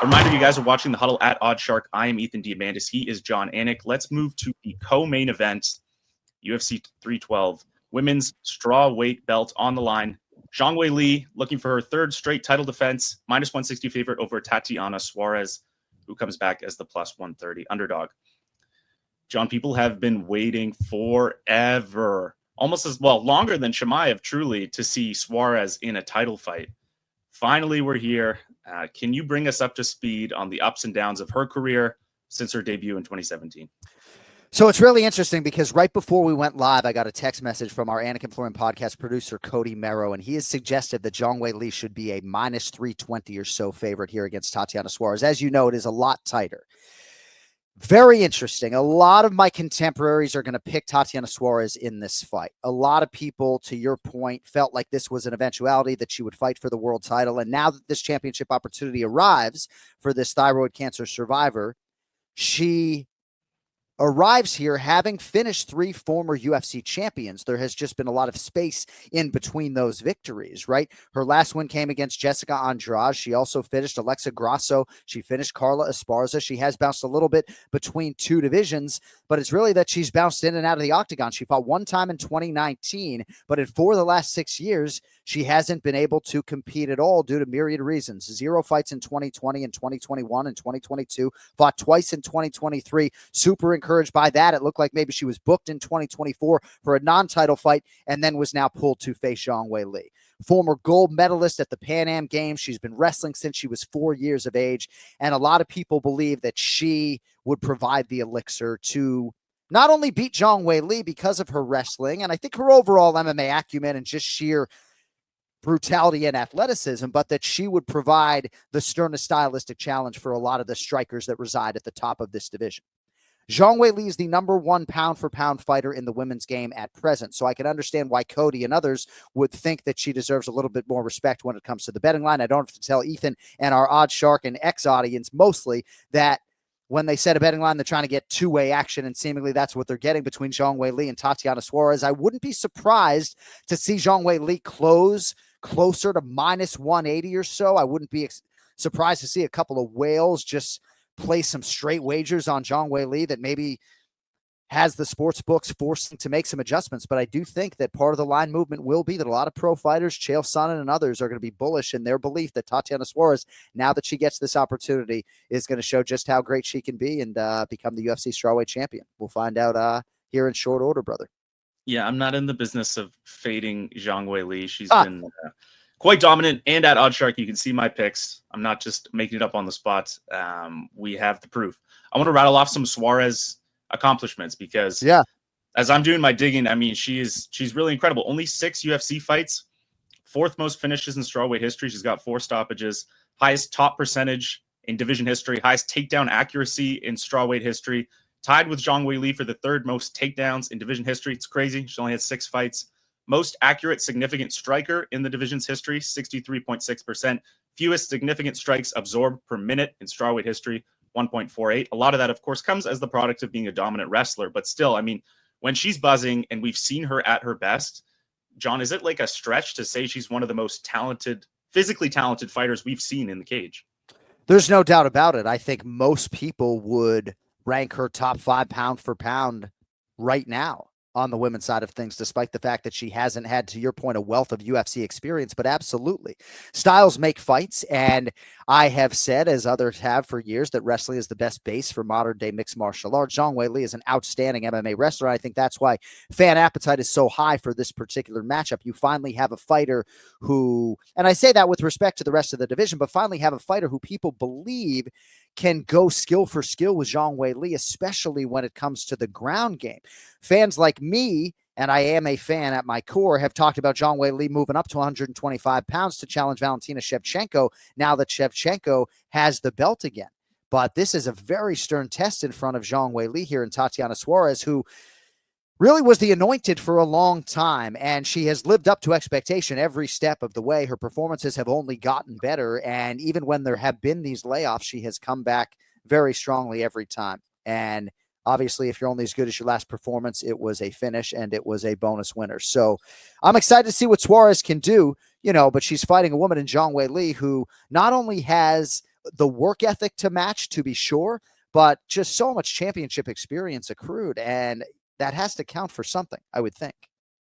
A reminder, you guys are watching The Huddle at Oddshark. I am Ethan Diamandas. He is Jon Anik. Let's move to the co-main event, UFC 312. Women's strawweight belt on the line. Zhang Weili looking for her third straight title defense. Minus 160 favorite over Tatiana Suarez, who comes back as the plus 130 underdog. John, people have been waiting forever, almost as well, longer than Chimaev, truly, to see Suarez in a title fight. Finally, we're here. Can you bring us up to speed on the ups and downs of her career since her debut in 2017? So it's really interesting because right before we went live, I got a text message from our Anik and Florian podcast producer, Cody Merrow, and he has suggested that Zhang Weili should be a minus 320 or so favorite here against Tatiana Suarez. As you know, it is a lot tighter. Very interesting. A lot of my contemporaries are going to pick Tatiana Suarez in this fight. A lot of people, to your point, felt like this was an eventuality that she would fight for the world title. And now that this championship opportunity arrives for this thyroid cancer survivor, she arrives here having finished 3 former UFC champions. There has just been a lot of space in between those victories, right? Her last win came against Jessica Andrade. She also finished Alexa Grasso. She finished Carla Esparza. She has bounced a little bit between 2 divisions, but it's really that she's bounced in and out of the octagon. She fought 1 time in 2019, but in 4 of the last 6 years, she hasn't been able to compete at all due to myriad reasons. 0 fights in 2020 and 2021 and 2022, fought twice in 2023. Super encouraged by that. It looked like maybe she was booked in 2024 for a non-title fight and then was now pulled to face Zhang Weili. Former gold medalist at the Pan Am Games. She's been wrestling since she was 4 years of age. And a lot of people believe that she would provide the elixir to not only beat Zhang Weili because of her wrestling, and I think her overall MMA acumen and just sheer brutality and athleticism, but that she would provide the sternest stylistic challenge for a lot of the strikers that reside at the top of this division. Zhang Weili is the number 1 pound-for-pound fighter in the women's game at present, so I can understand why Cody and others would think that she deserves a little bit more respect when it comes to the betting line. I don't have to tell Ethan and our Oddshark and X audience mostly that when they set a betting line, they're trying to get two-way action, and seemingly that's what they're getting between Zhang Weili and Tatiana Suarez. I wouldn't be surprised to see Zhang Weili close closer to minus 180 or so. I wouldn't be surprised to see a couple of whales just place some straight wagers on Zhang Weili that maybe has the sports books forcing to make some adjustments. But I do think that part of the line movement will be that a lot of pro fighters, Chael Sonnen and others, are going to be bullish in their belief that Tatiana Suarez, now that she gets this opportunity, is going to show just how great she can be and become the UFC strawweight champion. We'll find out here in short order, brother. Yeah, I'm not in the business of fading Zhang Weili. She's been quite dominant, and at Oddshark, you can see my picks. I'm not just making it up on the spot. We have the proof. I want to rattle off some Suarez accomplishments because as I'm doing my digging, I mean, she's really incredible. Only 6 UFC fights, 4th most finishes in strawweight history. She's got 4 stoppages, highest top percentage in division history, highest takedown accuracy in strawweight history, tied with Zhang Weili for the 3rd most takedowns in division history. It's crazy. She only had 6 fights. Most accurate significant striker in the division's history, 63.6%. Fewest significant strikes absorbed per minute in strawweight history, 1.48. A lot of that, of course, comes as the product of being a dominant wrestler. But still, I mean, when she's buzzing and we've seen her at her best, John, is it like a stretch to say she's one of the most talented, physically talented fighters we've seen in the cage? There's no doubt about it. I think most people would rank her top 5 pound for pound right now on the women's side of things, despite the fact that she hasn't had, to your point, a wealth of UFC experience. But absolutely, styles make fights. And I have said, as others have for years, that wrestling is the best base for modern day mixed martial arts. Zhang Weili is an outstanding MMA wrestler. I think that's why fan appetite is so high for this particular matchup. You finally have a fighter who, and I say that with respect to the rest of the division, but finally have a fighter who people believe can go skill for skill with Zhang Weili, especially when it comes to the ground game. Fans like me, and I am a fan at my core, have talked about Zhang Weili moving up to 125 pounds to challenge Valentina Shevchenko now that Shevchenko has the belt again. But this is a very stern test in front of Zhang Weili here in Tatiana Suarez, who really was the anointed for a long time, and she has lived up to expectation every step of the way. Her performances have only gotten better, and even when there have been these layoffs, she has come back very strongly every time. And obviously, if you're only as good as your last performance, it was a finish, and it was a bonus winner. So I'm excited to see what Suarez can do, but she's fighting a woman in Zhang Weili who not only has the work ethic to match, to be sure, but just so much championship experience accrued, and that has to count for something, I would think.